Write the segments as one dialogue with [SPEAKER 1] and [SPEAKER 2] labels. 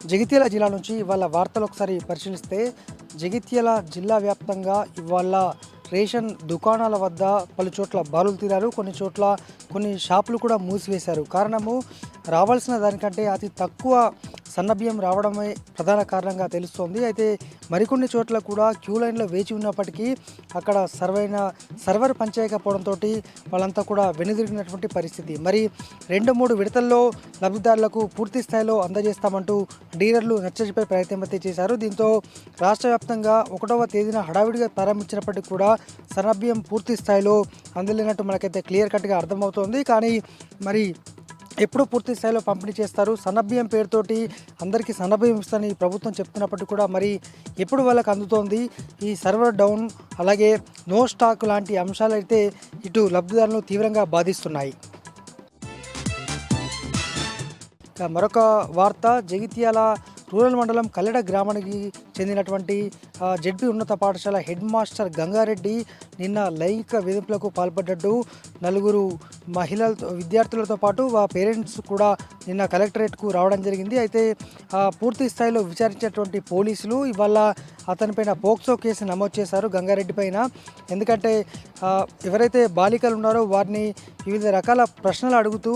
[SPEAKER 1] జగిత్యాల జిల్లా నుంచి ఇవాళ వార్తలు ఒకసారి పరిశీలిస్తే జగిత్యాల జిల్లా వ్యాప్తంగా ఇవాళ రేషన్ దుకాణాల వద్ద పలు చోట్ల బారులు తీరారు. కొన్ని చోట్ల కొన్ని షాపులు కూడా మూసివేశారు. కారణము రావాల్సిన దానికంటే అతి తక్కువ సన్నబియ్యం రావడమే ప్రధాన కారణంగా తెలుస్తోంది. అయితే మరికొన్ని చోట్ల కూడా క్యూ లైన్లో వేచి ఉన్నప్పటికీ అక్కడ సర్వర్ పనిచేయకపోవడంతో వాళ్ళంతా కూడా వెనుదిరిగినటువంటి పరిస్థితి. మరి 2-3 విడతల్లో లబ్ధిదారులకు పూర్తి స్థాయిలో అందజేస్తామంటూ డీలర్లు నచ్చజెప్పే ప్రయత్నం అయితే చేశారు. దీంతో రాష్ట్ర వ్యాప్తంగా 1వ తేదీన హడావిడిగా ప్రారంభించినప్పటికీ కూడా సన్నబియ్యం పూర్తి స్థాయిలో అందలేనట్టు మనకైతే క్లియర్ కట్గా అర్థమవుతోంది. కానీ మరి ఎప్పుడు పూర్తి స్థాయిలో పంపిణీ చేస్తారు? సన్నబియ్యం పేరుతోటి అందరికీ సన్నబియ్యం ఇస్తానని ప్రభుత్వం చెప్తున్నప్పటికీ కూడా మరి ఎప్పుడు వాళ్ళకి అందుతోంది? ఈ సర్వర్ డౌన్ అలాగే నో స్టాక్ లాంటి అంశాలు అయితే ఇటు లబ్ధిదారులను తీవ్రంగా బాధిస్తున్నాయి. మరొక వార్త, జగిత్యాల రూరల్ మండలం కల్లెడ గ్రామానికి చెందినటువంటి జెడ్పీ ఉన్నత పాఠశాల హెడ్ మాస్టర్ గంగారెడ్డి నిన్న లైంగిక వేధింపులకు పాల్పడ్డట్టు 4 విద్యార్థులతో పాటు పేరెంట్స్ కూడా నిన్న కలెక్టరేట్కు రావడం జరిగింది. అయితే పూర్తి స్థాయిలో విచారించినటువంటి పోలీసులు ఇవాళ అతనిపైన పోక్సో కేసు నమోదు చేశారు గంగారెడ్డి పైన. ఎందుకంటే ఎవరైతే బాలికలు ఉన్నారో వారిని వివిధ రకాల ప్రశ్నలు అడుగుతూ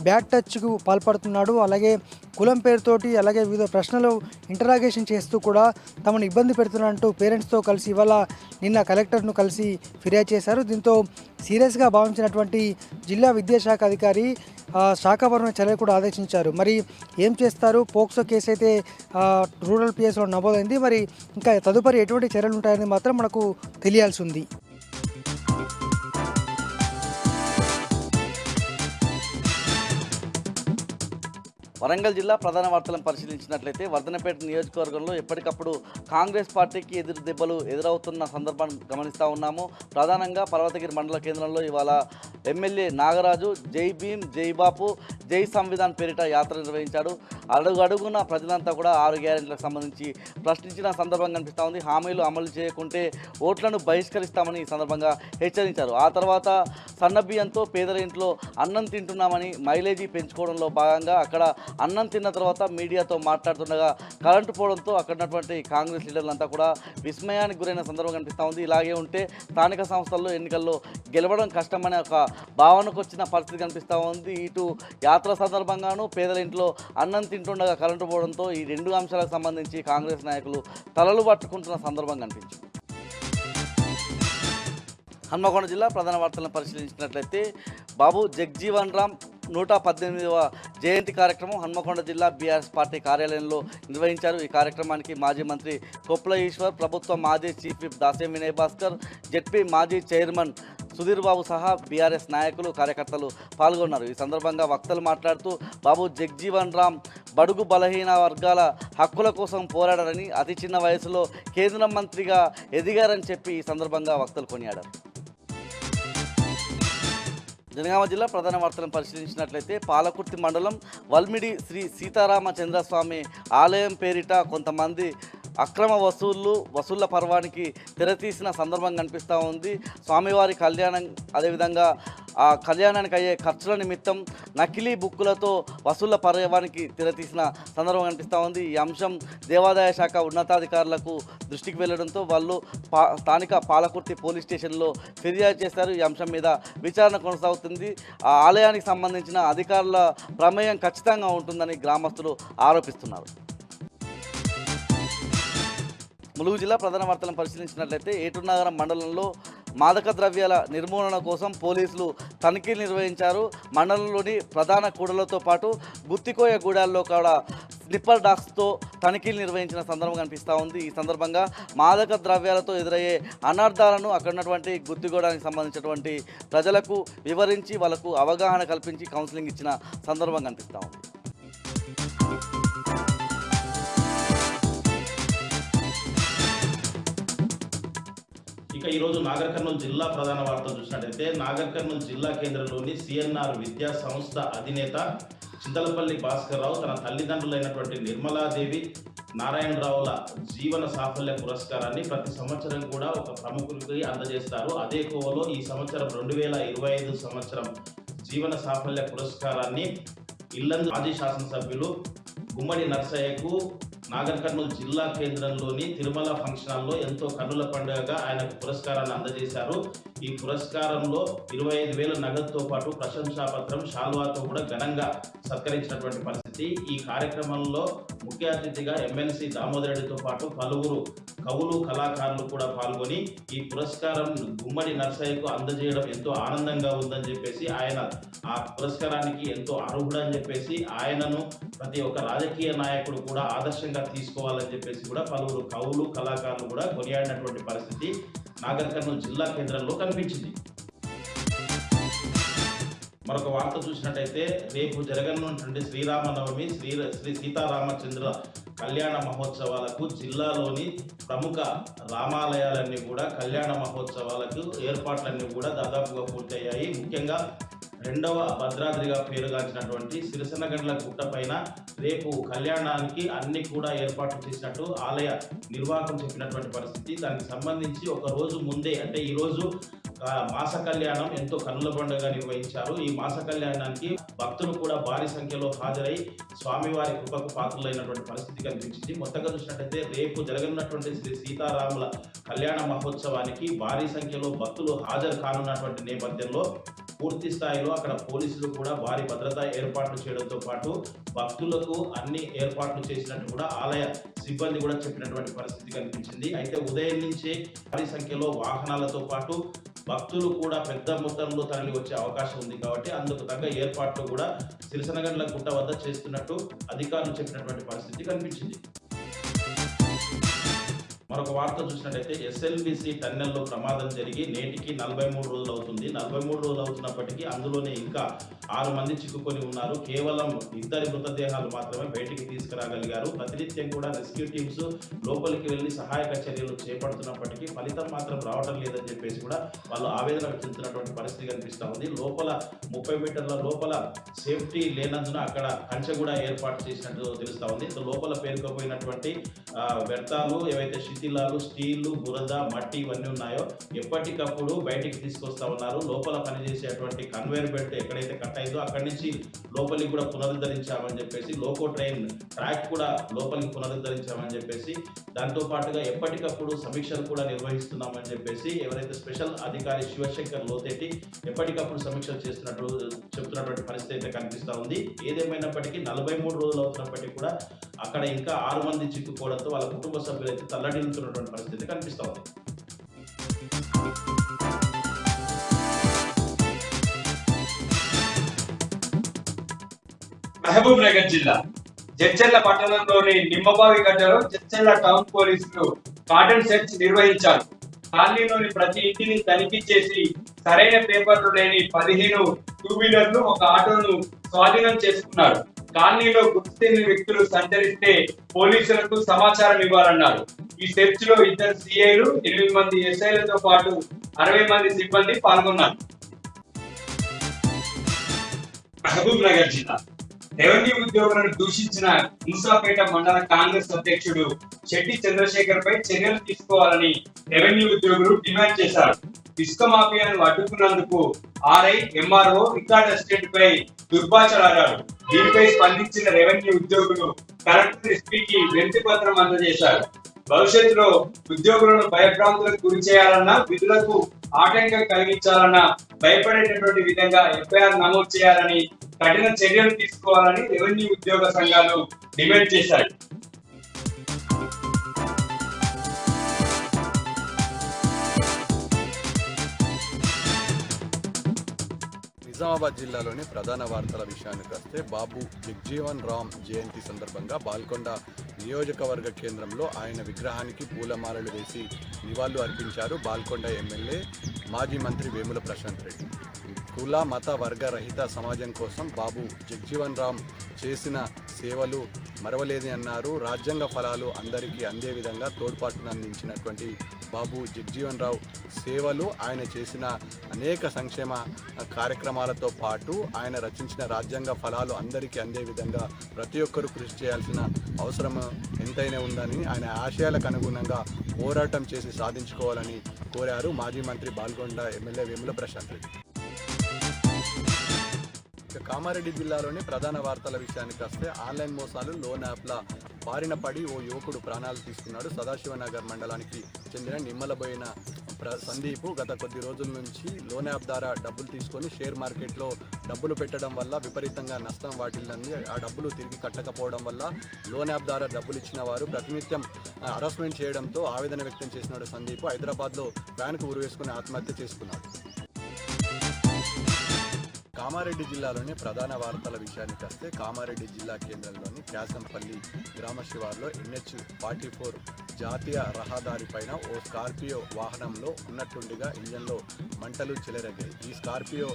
[SPEAKER 1] బ్యాడ్ టచ్కు పాల్పడుతున్నాడు. అలాగే కులం పేరుతోటి అలాగే వివిధ ప్రశ్నలు ఇంటరాగేషన్ చేస్తూ కూడా తమను ఇబ్బంది పెడుతున్నట్టు పేరెంట్స్తో కలిసి ఇవాళ నిన్న కలెక్టర్ను కలిసి ఫిర్యాదు చేశారు. దీంతో సీరియస్గా భావించినటువంటి జిల్లా విద్యాశాఖ అధికారి శాఖాపరమైన చర్యలు కూడా ఆదేశించారు. మరి ఏం చేస్తారు? పోక్సో కేసు అయితే రూరల్ పిఎస్లో నమోదైంది. మరి ఇంకా తదుపరి ఎటువంటి చర్యలు ఉంటాయని మాత్రం మనకు తెలియాల్సి ఉంది.
[SPEAKER 2] వరంగల్ జిల్లా ప్రధాన వార్తలను పరిశీలించినట్లయితే వర్ధనపేట నియోజకవర్గంలో ఎప్పటికప్పుడు కాంగ్రెస్ పార్టీకి ఎదురు దెబ్బలు ఎదురవుతున్న సందర్భాన్ని గమనిస్తూ ఉన్నాము. ప్రధానంగా పర్వతగిరి మండల కేంద్రంలో ఇవాళ ఎమ్మెల్యే నాగరాజు జై భీమ్ జై బాపు జై సంవిధాన్ పేరిట యాత్ర నిర్వహించాడు. అడుగడుగున ప్రజలంతా కూడా 6 గ్యారెంటీలకు సంబంధించి ప్రశ్నించిన సందర్భం కనిపిస్తూ ఉంది. హామీలు అమలు చేయకుంటే ఓట్లను బహిష్కరిస్తామని ఈ సందర్భంగా హెచ్చరించారు. ఆ తర్వాత సన్నబియ్యంతో పేదల ఇంట్లో అన్నం తింటున్నామని మైలేజీ పెంచుకోవడంలో భాగంగా అక్కడ అన్నం తిన్న తర్వాత మీడియాతో మాట్లాడుతుండగా కరెంటు పోవడంతో అక్కడ ఉన్నటువంటి కాంగ్రెస్ లీడర్లంతా కూడా విస్మయానికి గురైన సందర్భం కనిపిస్తూ ఉంది. ఇలాగే ఉంటే స్థానిక సంస్థల్లో ఎన్నికల్లో గెలవడం కష్టమనే ఒక భావనకు వచ్చిన పరిస్థితి కనిపిస్తూ ఉంది. ఇటు యాత్ర సందర్భంగాను పేదల ఇంట్లో అన్నం తింటుండగా కరెంటు పోవడంతో ఈ 2 అంశాలకు సంబంధించి కాంగ్రెస్ నాయకులు తలలు పట్టుకుంటున్న సందర్భం కనిపించింది. హన్మకొండ జిల్లా ప్రధాన వార్తలను పరిశీలించినట్లయితే బాబు జగ్జీవన్ రామ్ 118వ జయంతి కార్యక్రమం హన్మకొండ జిల్లా బీఆర్ఎస్ పార్టీ కార్యాలయంలో నిర్వహించారు. ఈ కార్యక్రమానికి మాజీ మంత్రి కొప్పుల ఈశ్వర్, ప్రభుత్వ మాజీ chief whip Dasyam Vinay Bhaskar, ZP మాజీ చైర్మన్ సుధీర్ బాబు సహా బీఆర్ఎస్ నాయకులు కార్యకర్తలు పాల్గొన్నారు. ఈ సందర్భంగా వక్తలు మాట్లాడుతూ బాబు జగ్జీవన్ రామ్ బడుగు బలహీన వర్గాల హక్కుల కోసం పోరాడారని, అతి చిన్న వయసులో కేంద్ర మంత్రిగా ఎదిగారని చెప్పి ఈ సందర్భంగా వక్తలు కొనియాడారు. జనగామ జిల్లా ప్రధాన వార్తలను పరిశీలించినట్లయితే పాలకుర్తి మండలం వల్మిడి శ్రీ సీతారామచంద్రస్వామి ఆలయం పేరిట కొంతమంది అక్రమ వసూళ్ల పర్వానికి తెరతీసిన సందర్భం కనిపిస్తూ ఉంది. స్వామివారి కళ్యాణం అదేవిధంగా ఆ కళ్యాణానికి అయ్యే ఖర్చుల నిమిత్తం నకిలీ బుక్కులతో వసూళ్ల పర్వానికి తెరతీసిన సందర్భం కనిపిస్తూ ఉంది. ఈ అంశం దేవాదాయ శాఖ ఉన్నతాధికారులకు దృష్టికి వెళ్లడంతో వాళ్ళు స్థానిక పాలకుర్తి పోలీస్ స్టేషన్లో ఫిర్యాదు చేశారు. ఈ అంశం మీద విచారణ కొనసాగుతుంది. ఆ ఆలయానికి సంబంధించిన అధికారుల ప్రమేయం ఖచ్చితంగా ఉంటుందని గ్రామస్తులు ఆరోపిస్తున్నారు. ములుగు జిల్లా ప్రధాన వార్తలను పరిశీలించినట్లయితే ఏటునగరం మండలంలో మాదక ద్రవ్యాల నిర్మూలన కోసం పోలీసులు తనిఖీలు నిర్వహించారు. మండలంలోని ప్రధాన కూడలతో పాటు గుత్తికోయ గూడాల్లో కూడా స్నిప్పర్ డాగ్స్తో తనిఖీలు నిర్వహించిన సందర్భం కనిపిస్తూ ఉంది. ఈ సందర్భంగా మాదక ద్రవ్యాలతో ఎదురయ్యే అనర్థాలను అక్కడ ఉన్నటువంటి గుత్తిగూడానికి సంబంధించినటువంటి ప్రజలకు వివరించి వాళ్ళకు అవగాహన కల్పించి కౌన్సిలింగ్ ఇచ్చిన సందర్భం కనిపిస్తూ ఉంది.
[SPEAKER 3] ఇక ఈరోజు నాగర్ కర్నూలు జిల్లా ప్రధాన వార్త చూసినట్టయితే నాగర్ కర్నూలు జిల్లా కేంద్రంలోని సిఎన్ఆర్ విద్యా సంస్థ అధినేత చింతలపల్లి భాస్కర్ రావు తన తల్లిదండ్రులైనటువంటి నిర్మలాదేవి నారాయణరావుల జీవన సాఫల్య పురస్కారాన్ని ప్రతి సంవత్సరం కూడా ఒక ప్రముఖుడికి అందజేస్తారు. అదే కోవలో ఈ సంవత్సరం 2025 సంవత్సరం జీవన సాఫల్య పురస్కారాన్ని ఇల్లందు మాజీ శాసనసభ్యులు గుమ్మడి నర్సయ్యకు నాగర్ కర్నూలు జిల్లా కేంద్రంలోని తిరుమల ఫంక్షన్ హాల్లో ఎంతో కన్నుల పండుగగా ఆయనకు పురస్కారాన్ని అందజేశారు. ఈ పురస్కారంలో 25,000 నగదుతో పాటు ప్రశంసాపత్రం శాల్వాతో కూడా ఘనంగా సత్కరించినటువంటి పరిస్థితి. ఈ కార్యక్రమంలో ముఖ్య అతిథిగా ఎమ్మెల్సీ దామోదర్ రెడ్డితో పాటు పలువురు కవులు కళాకారులు కూడా పాల్గొని ఈ పురస్కారం గుమ్మడి నర్సయ్యకు అందజేయడం ఎంతో ఆనందంగా ఉందని చెప్పేసి, ఆయన ఆ పురస్కారానికి ఎంతో అర్హుడని చెప్పేసి, ఆయనను ప్రతి ఒక్క రాజకీయ నాయకుడు కూడా ఆదర్శంగా తీసుకోవాలని చెప్పేసి కూడా పలువురు కవులు కళాకారులు కూడా కొనియాడినటువంటి పరిస్థితి నాగర్ కర్నూలు జిల్లా కేంద్రంలో కనిపించింది. మరొక వార్త చూసినట్టయితే రేపు జరగనున్నటువంటి శ్రీరామనవమి శ్రీ సీతారామచంద్ర కళ్యాణ మహోత్సవాలకు జిల్లాలోని ప్రముఖ రామాలయాలన్నీ కూడా కళ్యాణ మహోత్సవాలకు ఏర్పాట్లన్నీ కూడా దాదాపుగా పూర్తయ్యాయి. ముఖ్యంగా రెండవ భద్రాద్రిగా పేరుగాంచినటువంటి సిరిసనగండ్ల గుట్ట పైన రేపు కళ్యాణానికి అన్ని కూడా ఏర్పాట్లు చేసినట్టు ఆలయ నిర్వాహకం చెప్పినటువంటి పరిస్థితి. దానికి సంబంధించి ఒక రోజు ముందే, అంటే ఈరోజు మాస కళ్యాణం ఎంతో కన్నుల పండుగగా నిర్వహించారు. ఈ మాస కళ్యాణానికి భక్తులు కూడా భారీ సంఖ్యలో హాజరై స్వామివారి కృపకు పాత్రలైనటువంటి పరిస్థితి కనిపించింది. మొత్తంగా చూసినట్టయితే రేపు జరగనున్నటువంటి శ్రీ సీతారాముల కళ్యాణ మహోత్సవానికి భారీ సంఖ్యలో భక్తులు హాజరు కానున్నటువంటి నేపథ్యంలో పూర్తి స్థాయిలో అక్కడ పోలీసులు కూడా భారీ భద్రతా ఏర్పాట్లు చేయడంతో పాటు భక్తులకు అన్ని ఏర్పాట్లు చేసినట్టు కూడా ఆలయ సిబ్బంది కూడా చెప్పినటువంటి పరిస్థితి కనిపించింది. అయితే ఉదయం నుంచే భారీ సంఖ్యలో వాహనాలతో పాటు భక్తులు కూడా పెద్ద మొత్తంలో తరలి వచ్చే అవకాశం ఉంది కాబట్టి అందుకు తగ్గ ఏర్పాట్లు కూడా సిరిసనగండ్ల గుట్ట వద్ద చేస్తున్నట్టు అధికారులు చెప్పినటువంటి పరిస్థితి కనిపించింది. మరొక వార్త చూసినట్టయితే ఎస్ఎల్బిసి టన్నెల్లో ప్రమాదం జరిగి నేటికి 43 రోజులు అవుతుంది. 43 రోజులు అవుతున్నప్పటికీ అందులోనే ఇంకా 6 మంది చిక్కుకొని ఉన్నారు. కేవలం 2 మృతదేహాలు మాత్రమే బయటికి తీసుకురాగలిగారు. ప్రతినిత్యం కూడా రెస్క్యూ టీమ్స్ లోపలికి వెళ్లి సహాయక చర్యలు చేపడుతున్నప్పటికీ ఫలితం మాత్రం రావడం లేదని చెప్పేసి కూడా వాళ్ళు ఆవేదన వ్యక్తిస్తున్నటువంటి పరిస్థితి కనిపిస్తూ ఉంది. లోపల 30 మీటర్ల లోపల సేఫ్టీ లేనందున అక్కడ కంచె కూడా ఏర్పాటు చేసినట్టు తెలుస్తూ ఉంది. లోపల పేరుకుపోయినటువంటి వ్యర్థాలు ఏవైతే శిథిలాలు, స్టీళ్లు, బురద, మట్టి ఇవన్నీ ఉన్నాయో ఎప్పటికప్పుడు బయటికి తీసుకొస్తా ఉన్నారు. లోపల పనిచేసేటువంటి కన్వేర్ బెల్ట్ ఎక్కడైతే కట్ అయిందో అక్కడి నుంచి లోపలికి కూడా పునరుద్ధరించామని చెప్పేసి, లోకో ట్రైన్ ట్రాక్ కూడా లోపలికి పునరుద్ధరించామని చెప్పేసి, దాంతో పాటుగా ఎప్పటికప్పుడు సమీక్షలు కూడా నిర్వహిస్తున్నామని చెప్పేసి ఎవరైతే స్పెషల్ అధికారి శివశంకర్ లోతేటి ఎప్పటికప్పుడు సమీక్షలు చేస్తున్నట్టు చెప్తున్నటువంటి పరిస్థితి అయితే కనిపిస్తూ ఉంది. ఏదేమైనప్పటికీ 43 రోజులు అవుతున్నప్పటికీ కూడా అక్కడ ఇంకా 6 మంది చిక్కుకోవడంతో వాళ్ళ కుటుంబ సభ్యులైతే తల్లడిల్లుతున్నటువంటి పరిస్థితి కనిపిస్తూ ఉంది.
[SPEAKER 4] మహబూబ్ నగర్ జిల్లా జడ్చర్ల పట్టణంలోని నిమ్మబావి గడ్డలో జడ్చర్ల టౌన్ పోలీసులు కార్డన్ సెర్చ్ నిర్వహించారు. కాలనీలోని ప్రతి ఇంటిని తనిఖీ చేసి సరైన పేపర్లు లేని 15 టూ వీలర్లు, ఒక ఆటోను స్వాధీనం చేసుకున్నారు. కాలనీలో గుర్తు తెలియని వ్యక్తులు సంచరిస్తే పోలీసులకు సమాచారం ఇవ్వాలన్నారు. ఈ సెర్చ్ లో 2 సిఐలు, 8 మంది ఎస్ఐలతో పాటు 60 మంది సిబ్బంది పాల్గొన్నారు. మహబూబ్ నగర్ జిల్లా రెవెన్యూ ఉద్యోగులను దూషించిన మూసాపేట మండల కాంగ్రెస్ అధ్యక్షుడు శెట్టి చంద్రశేఖర్ పై చర్యలు తీసుకోవాలని రెవెన్యూ ఉద్యోగులు డిమాండ్ చేశారు. ఇసుక మాఫియాను అడ్డుకున్నందుకు ఆర్ఐ, ఎంఆర్ఓ, రికార్డ్ అసిస్టెంట్ పై దుర్భాషలాడారు. దీనిపై స్పందించిన రెవెన్యూ ఉద్యోగులు కలెక్టర్ ఎస్పీకి వినతి పత్రం అందజేశారు. భవిష్యత్తులో ఉద్యోగులను భయభ్రాంతులకు గురి చేయాలన్నా, విధులకు ఆటంకం కలిగించాలన్నా భయపడేటటువంటి విధంగా ఎఫ్ఐఆర్ నమోదు చేయాలని, కఠిన చర్యలు తీసుకోవాలని రెవెన్యూ ఉద్యోగ సంఘాలు డిమాండ్ చేశాయి.
[SPEAKER 5] నిజామాబాద్ జిల్లాలోని ప్రధాన వార్తల విషయానికి వస్తే, బాబు జగ్జీవన్ రామ్ జయంతి సందర్భంగా బాల్కొండ నియోజకవర్గ కేంద్రంలో ఆయన విగ్రహానికి పూలమాలలు వేసి నివాళులు అర్పించారు బాల్కొండ ఎమ్మెల్యే మాజీ మంత్రి వేముల ప్రశాంత్ రెడ్డి. కుల మత వర్గ రహిత సమాజం కోసం బాబు జగ్జీవన్ రామ్ చేసిన సేవలు మరవలేదని అన్నారు. రాజ్యాంగ ఫలాలు అందరికీ అందే విధంగా తోడ్పాటును అందించినటువంటి బాబు జగ్జీవన్ రావు సేవలు, ఆయన చేసిన అనేక సంక్షేమ కార్యక్రమాలతో పాటు ఆయన రచించిన రాజ్యాంగ ఫలాలు అందరికీ అందే విధంగా ప్రతి ఒక్కరూ కృషి చేయాల్సిన అవసరం ఎంతైనా ఉందని, ఆయన ఆశయాలకు అనుగుణంగా పోరాటం చేసి సాధించుకోవాలని కోరారు మాజీ మంత్రి బాల్కొండ ఎమ్మెల్యే వేముల ప్రశాంత్ రెడ్డి. ఇక కామారెడ్డి జిల్లాలోని ప్రధాన వార్తల విషయానికి వస్తే ఆన్లైన్ మోసాలు లోన్ యాప్ల బారిన పడి ఓ యువకుడు ప్రాణాలు తీసుకున్నాడు. సదాశివనగర్ మండలానికి చెందిన నిమ్మలబోయిన సందీప్ గత కొద్ది రోజుల నుంచి లోన్ యాప్ ద్వారా డబ్బులు తీసుకొని షేర్ మార్కెట్లో డబ్బులు పెట్టడం వల్ల విపరీతంగా నష్టం వాటిల్లింది. ఆ డబ్బులు తిరిగి కట్టకపోవడం వల్ల లోన్ యాప్ ద్వారా డబ్బులు ఇచ్చిన వారు ప్రతినిత్యం హరాస్మెంట్ చేయడంతో ఆవేదన వ్యక్తం చేసినాడు సందీప్. హైదరాబాద్లో వ్యాన్కు ఉరివేసుకుని ఆత్మహత్య చేసుకున్నాడు. కామారెడ్డి జిల్లాలోని ప్రధాన వార్తల విషయానికి వస్తే కామారెడ్డి జిల్లా కేంద్రంలోని క్యాసంపల్లి గ్రామ శివార్లో NH-44 జాతీయ రహదారి పైన ఓ స్కార్పియో వాహనంలో ఉన్నట్టుండిగా ఇంజన్లో మంటలు చెలరేగాయి. ఈ స్కార్పియో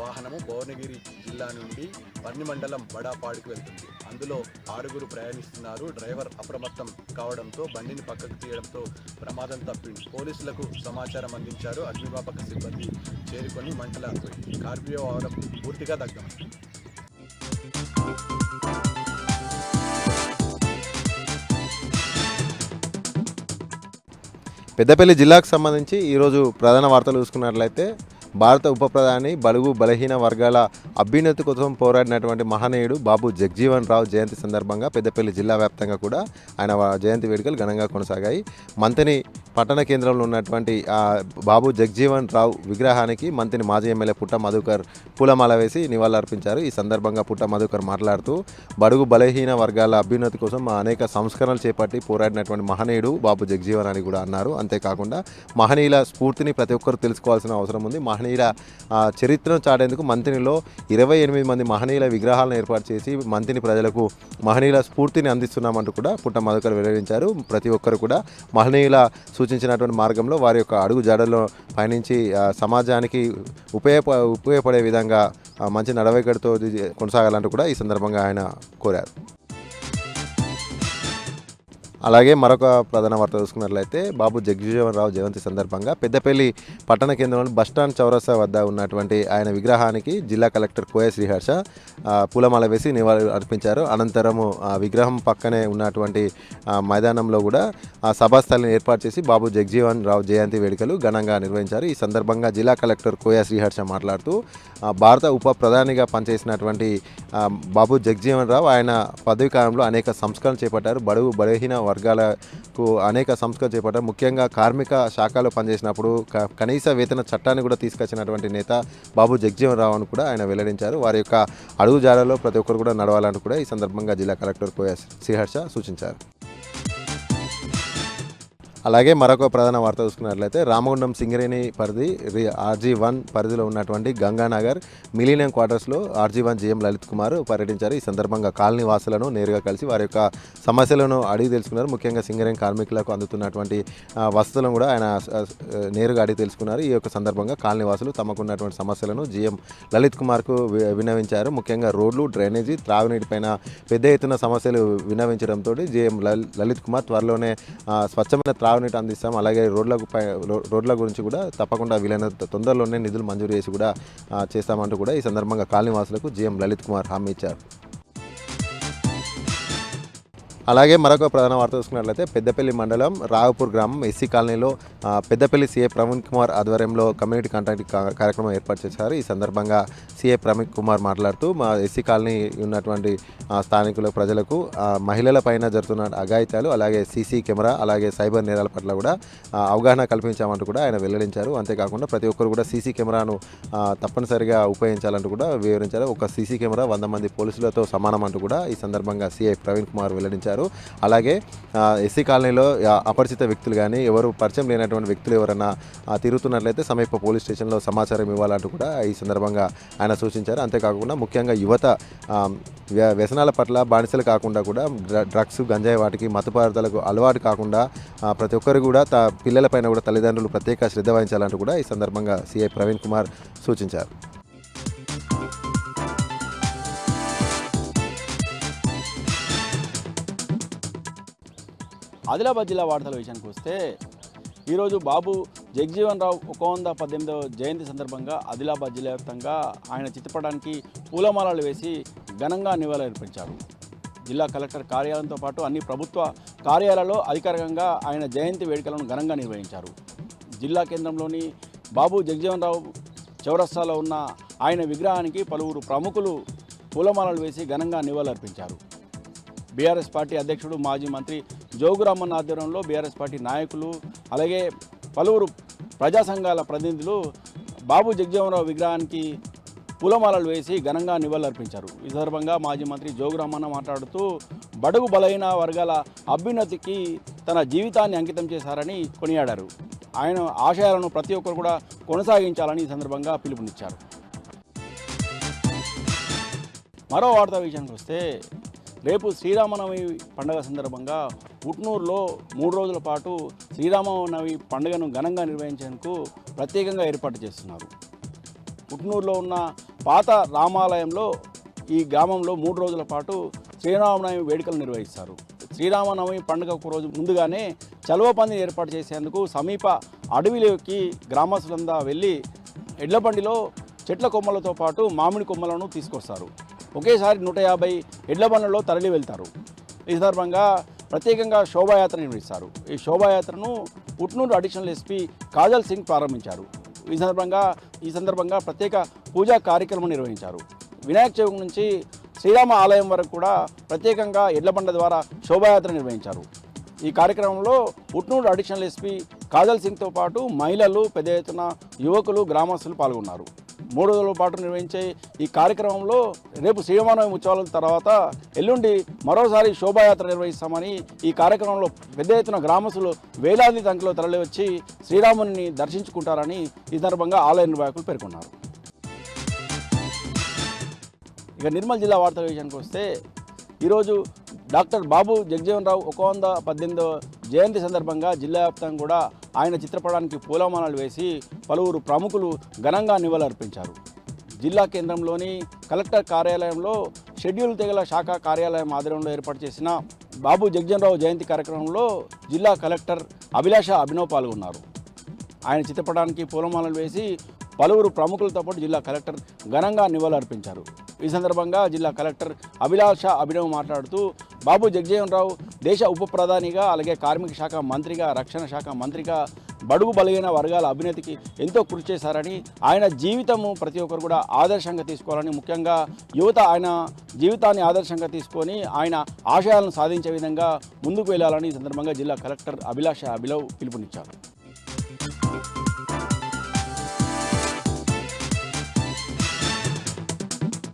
[SPEAKER 5] వాహనము భువనగిరి జిల్లా నుండి వర్ని మండలం బడాపాడుకు వెళ్తుంది. అందులో 6 ప్రయాణిస్తున్నారు. డ్రైవర్ అప్రమత్తం కావడంతో బండిని పక్కకు తీయడంతో ప్రమాదం తప్పింది. పోలీసులకు సమాచారం అందించారు. అగ్నిమాపక సిబ్బంది చేరుకొని మంటలు ఆర్పాయి. స్కార్పియో వాహనం పూర్తిగా దగ్ధమైంది.
[SPEAKER 6] పెద్దపల్లి జిల్లాకు సంబంధించి ఈరోజు ప్రధాన వార్తలు చూసుకున్నట్లయితే భారత ఉప ప్రధాని బడుగు బలహీన వర్గాల అభ్యున్నతి కోసం పోరాడినటువంటి మహనీయుడు బాబు జగ్జీవన్ రావు జయంతి సందర్భంగా పెద్దపల్లి జిల్లా వ్యాప్తంగా కూడా ఆయన జయంతి వేడుకలు ఘనంగా కొనసాగాయి. మంతని పట్టణ కేంద్రంలో ఉన్నటువంటి బాబు జగ్జీవన్ రావు విగ్రహానికి మంతని మాజీ ఎమ్మెల్యే పుట్ట మధుకర్ పూలమాల వేసి నివాళులర్పించారు. ఈ సందర్భంగా పుట్ట మధుకర్ మాట్లాడుతూ బడుగు బలహీన వర్గాల అభ్యున్నతి కోసం అనేక సంస్కరణలు చేపట్టి పోరాడినటువంటి మహనీయుడు బాబు జగ్జీవన్ అని కూడా అన్నారు. అంతేకాకుండా మహనీయుల స్ఫూర్తిని ప్రతి ఒక్కరు తెలుసుకోవాల్సిన అవసరం ఉంది. మహనీయుల చరిత్రను చాటేందుకు మంతినిలో 28 మంది మహనీయుల విగ్రహాలను ఏర్పాటు చేసి మంతిని ప్రజలకు మహనీయుల స్ఫూర్తిని అందిస్తున్నామంటూ కూడా పుట్ట మధుకర్ వెల్లడించారు. ప్రతి ఒక్కరు కూడా మహనీయుల సూచించినటువంటి మార్గంలో వారి యొక్క అడుగు జాడల్లో పయనించి సమాజానికి ఉపయోగపడే విధంగా మంచి నడవడికతో కొనసాగాలంటూ కూడా ఈ సందర్భంగా ఆయన కోరారు. అలాగే మరొక ప్రధాన వార్త చూసుకున్నట్లయితే బాబు జగ్జీవన్ రావు జయంతి సందర్భంగా పెద్దపల్లి పట్టణ కేంద్రంలోని బస్టాండ్ చౌరస్తా వద్ద ఉన్నటువంటి ఆయన విగ్రహానికి జిల్లా కలెక్టర్ కోయ శ్రీహర్ష పూలమాల వేసి నివాళులు అర్పించారు. అనంతరము విగ్రహం పక్కనే ఉన్నటువంటి మైదానంలో కూడా సభాస్థలిని ఏర్పాటు చేసి బాబు జగ్జీవన్ రావు జయంతి వేడుకలు ఘనంగా నిర్వహించారు. ఈ సందర్భంగా జిల్లా కలెక్టర్ కోయ శ్రీహర్ష మాట్లాడుతూ భారత ఉప ప్రధానిగా పనిచేసినటువంటి బాబు జగ్జీవన్ రావు ఆయన పదవి కాలంలో అనేక సంస్కరణలు చేపట్టారు. బడుగు బలహీన వర్గాలకు అనేక సంస్కరణలు చేపట్టారు. ముఖ్యంగా కార్మిక శాఖలో పనిచేసినప్పుడు కనీస వేతన చట్టాన్ని కూడా తీసుకొచ్చినటువంటి నేత బాబు జగ్జీవన్ రావు అని కూడా ఆయన వెల్లడించారు. వారి యొక్క అడుగు జాడలో ప్రతి ఒక్కరు కూడా నడవాలని కూడా ఈ సందర్భంగా జిల్లా కలెక్టర్ కోయ శ్రీహర్ష సూచించారు. అలాగే మరొక ప్రధాన వార్త చూసుకున్నట్లయితే రామగుండం సింగరేణి పరిధి RG1 పరిధిలో ఉన్నటువంటి గంగానగర్ మిలీనియం క్వార్టర్స్లో RG1 GM లలిత్ కుమార్ పర్యటించారు. ఈ సందర్భంగా కాలనీ వాసులను నేరుగా కలిసి వారి యొక్క సమస్యలను అడిగి తెలుసుకున్నారు. ముఖ్యంగా సింగరేణి కార్మికులకు అందుతున్నటువంటి వసతులను కూడా ఆయన నేరుగా అడిగి తెలుసుకున్నారు. ఈ యొక్క సందర్భంగా కాలనీ వాసులు తమకున్నటువంటి సమస్యలను GM లలిత్ కుమార్కు విన్నవించారు. ముఖ్యంగా రోడ్లు, డ్రైనేజీ, త్రాగునీటిపైన పెద్ద ఎత్తున సమస్యలు విన్నవించడంతో GM లలిత్ కుమార్ త్వరలోనే స్వచ్ఛమైన త్రాగునీటి అందిస్తాం, అలాగే రోడ్ల గురించి కూడా తప్పకుండా వీలైనంత తొందరలోనే నిధులు మంజూరు చేసి కూడా చేస్తామంటూ కూడా ఈ సందర్భంగా కాలనీవాసులకు GM లలిత్ కుమార్ హామీ ఇచ్చారు. అలాగే మరొక ప్రధాన వార్త చూసుకున్నట్లయితే పెద్దపల్లి మండలం రావుపూర్ గ్రామం ఎస్సీ కాలనీలో పెద్దపల్లి CA ప్రవీణ్ కుమార్ ఆధ్వర్యంలో కమ్యూనిటీ కాంటాక్ట్ కార్యక్రమం ఏర్పాటు చేశారు. ఈ సందర్భంగా CA ప్రవీణ్ కుమార్ మాట్లాడుతూ మా ఎస్సీ కాలనీ ఉన్నటువంటి స్థానికుల ప్రజలకు మహిళల పైన జరుగుతున్న అఘాయిత్యాలు, అలాగే CC కెమెరా, అలాగే సైబర్ నేరాల పట్ల కూడా అవగాహన కల్పించామంటూ కూడా ఆయన వెల్లడించారు. అంతేకాకుండా ప్రతి ఒక్కరు కూడా CC కెమెరాను తప్పనిసరిగా ఉపయోగించాలంటూ కూడా వివరించారు. ఒక CC కెమెరా 100 మంది పోలీసులతో సమానం అంటూ కూడా ఈ సందర్భంగా CA ప్రవీణ్ కుమార్ వెల్లడించారు. అలాగే ఎస్సీ కాలనీలో అపరిచిత వ్యక్తులు కానీ ఎవరు పరిచయం లేనటువంటి వ్యక్తులు ఎవరైనా తిరుగుతున్నట్లయితే సమీప పోలీస్ స్టేషన్లో సమాచారం ఇవ్వాలంటూ కూడా ఈ సందర్భంగా ఆయన సూచించారు. అంతేకాకుండా ముఖ్యంగా యువత వ్యసనాల పట్ల బానిసలు కాకుండా కూడా డ్రగ్స్, గంజాయి వాటికి మత్తు పదార్థాలకు అలవాటు కాకుండా ప్రతి ఒక్కరు కూడా పిల్లలపైన కూడా తల్లిదండ్రులు ప్రత్యేక శ్రద్ధ వహించాలంటూ కూడా ఈ సందర్భంగా CA ప్రవీణ్ కుమార్ సూచించారు.
[SPEAKER 7] ఆదిలాబాద్ జిల్లా వార్తల విషయానికి వస్తే ఈరోజు బాబు జగ్జీవన్ రావు 118వ జయంతి సందర్భంగా ఆదిలాబాద్ జిల్లా వ్యాప్తంగా ఆయన చిత్రపటానికి పూలమాలలు వేసి ఘనంగా నివాళులర్పించారు. జిల్లా కలెక్టర్ కార్యాలయంతో పాటు అన్ని ప్రభుత్వ కార్యాలయాల్లో అధికారికంగా ఆయన జయంతి వేడుకలను ఘనంగా నిర్వహించారు. జిల్లా కేంద్రంలోని బాబు జగ్జీవన్ రావు చౌరస్తాలో ఉన్న ఆయన విగ్రహానికి పలువురు ప్రముఖులు పూలమాలలు వేసి ఘనంగా నివాళులర్పించారు. బీఆర్ఎస్ పార్టీ అధ్యక్షుడు మాజీ మంత్రి జోగురామన్ ఆధ్వర్యంలో బీఆర్ఎస్ పార్టీ నాయకులు అలాగే పలువురు ప్రజా సంఘాల ప్రతినిధులు బాబు జగజీవనరావు విగ్రహానికి పూలమాలలు వేసి ఘనంగా నివాళులర్పించారు. ఈ సందర్భంగా మాజీ మంత్రి జోగురామన్న మాట్లాడుతూ బడుగు బలహీన వర్గాల అభ్యున్నతికి తన జీవితాన్ని అంకితం చేశారని కొనియాడారు. ఆయన ఆశయాలను ప్రతి ఒక్కరు కూడా కొనసాగించాలని ఈ సందర్భంగా పిలుపునిచ్చారు. మరో వార్తా విషయానికి వస్తే రేపు శ్రీరామనవమి పండుగ సందర్భంగా ఉట్నూరులో 3 రోజుల పాటు శ్రీరామనవమి పండుగను ఘనంగా నిర్వహించేందుకు ప్రత్యేకంగా ఏర్పాటు చేస్తున్నారు. ఉట్నూరులో ఉన్న పాత రామాలయంలో ఈ గ్రామంలో 3 రోజుల పాటు శ్రీరామనవమి వేడుకలు నిర్వహిస్తారు. శ్రీరామనవమి పండుగ ఒక రోజు ముందుగానే చలువ పందిని ఏర్పాటు చేసేందుకు సమీప అడవిలోకి గ్రామస్తులంతా వెళ్ళి ఎడ్ల బండిలో చెట్ల కొమ్మలతో పాటు మామిడి కొమ్మలను తీసుకొస్తారు. ఒకేసారి 150 ఎడ్ల బండ్లలో తరలి వెళ్తారు. ఈ సందర్భంగా ప్రత్యేకంగా శోభాయాత్ర నిర్వహిస్తారు. ఈ శోభాయాత్రను ఉట్నూరు అడిషనల్ ఎస్పీ కాజల్ సింగ్ ప్రారంభించారు. ఈ సందర్భంగా ప్రత్యేక పూజా కార్యక్రమం నిర్వహించారు. వినాయక చవితి నుంచి శ్రీరామ ఆలయం వరకు కూడా ప్రత్యేకంగా ఎడ్లబండ ద్వారా శోభాయాత్ర నిర్వహించారు. ఈ కార్యక్రమంలో ఉట్నూరు అడిషనల్ ఎస్పీ కాజల్ సింగ్తో పాటు మహిళలు, పెద్ద ఎత్తున యువకులు, గ్రామస్తులు పాల్గొన్నారు. 3 రోజుల పాటు నిర్వహించే ఈ కార్యక్రమంలో రేపు శ్రీరామనవమి ఉత్సవాల తర్వాత ఎల్లుండి మరోసారి శోభాయాత్ర నిర్వహిస్తామని, ఈ కార్యక్రమంలో పెద్ద ఎత్తున గ్రామస్తులు వేలాది సంఖ్యలో తరలివచ్చి శ్రీరాముని దర్శించుకుంటారని ఈ సందర్భంగా ఆలయ నిర్వాహకులు పేర్కొన్నారు. ఇక నిర్మల్ జిల్లా వార్తల విషయానికి వస్తే ఈరోజు డాక్టర్ బాబు జగజీవనరావు 118వ జయంతి సందర్భంగా జిల్లా వ్యాప్తంగా కూడా ఆయన చిత్రపటానికి పూలమాలలు వేసి పలువురు ప్రముఖులు ఘనంగా నివాళులర్పించారు. జిల్లా కేంద్రంలోని కలెక్టర్ కార్యాలయంలో షెడ్యూల్ తెగల శాఖ కార్యాలయం ఆధ్వర్యంలో ఏర్పాటు చేసిన బాబు జగజీవనరావు జయంతి కార్యక్రమంలో జిల్లా కలెక్టర్ అభిలాష అభినవ్ పాల్గొన్నారు. ఆయన చిత్రపటానికి పూలమాలలు వేసి పలువురు ప్రముఖులతో పాటు జిల్లా కలెక్టర్ ఘనంగా నివాళులర్పించారు. ఈ సందర్భంగా జిల్లా కలెక్టర్ అభిలాష అభినవ్ మాట్లాడుతూ బాబు జగజీవనరావు దేశ ఉప ప్రధానిగా, అలాగే కార్మిక శాఖ మంత్రిగా, రక్షణ శాఖ మంత్రిగా బడుగు బలహీన వర్గాల అభివృద్ధికి ఎంతో కృషి చేశారని, ఆయన జీవితము ప్రతి ఒక్కరు కూడా ఆదర్శంగా తీసుకోవాలని, ముఖ్యంగా యువత ఆయన జీవితాన్ని ఆదర్శంగా తీసుకొని ఆయన ఆశయాలను సాధించే విధంగా ముందుకు వెళ్ళాలని ఈ సందర్భంగా జిల్లా కలెక్టర్ అభిలాష అభినవ్ పిలుపునిచ్చారు.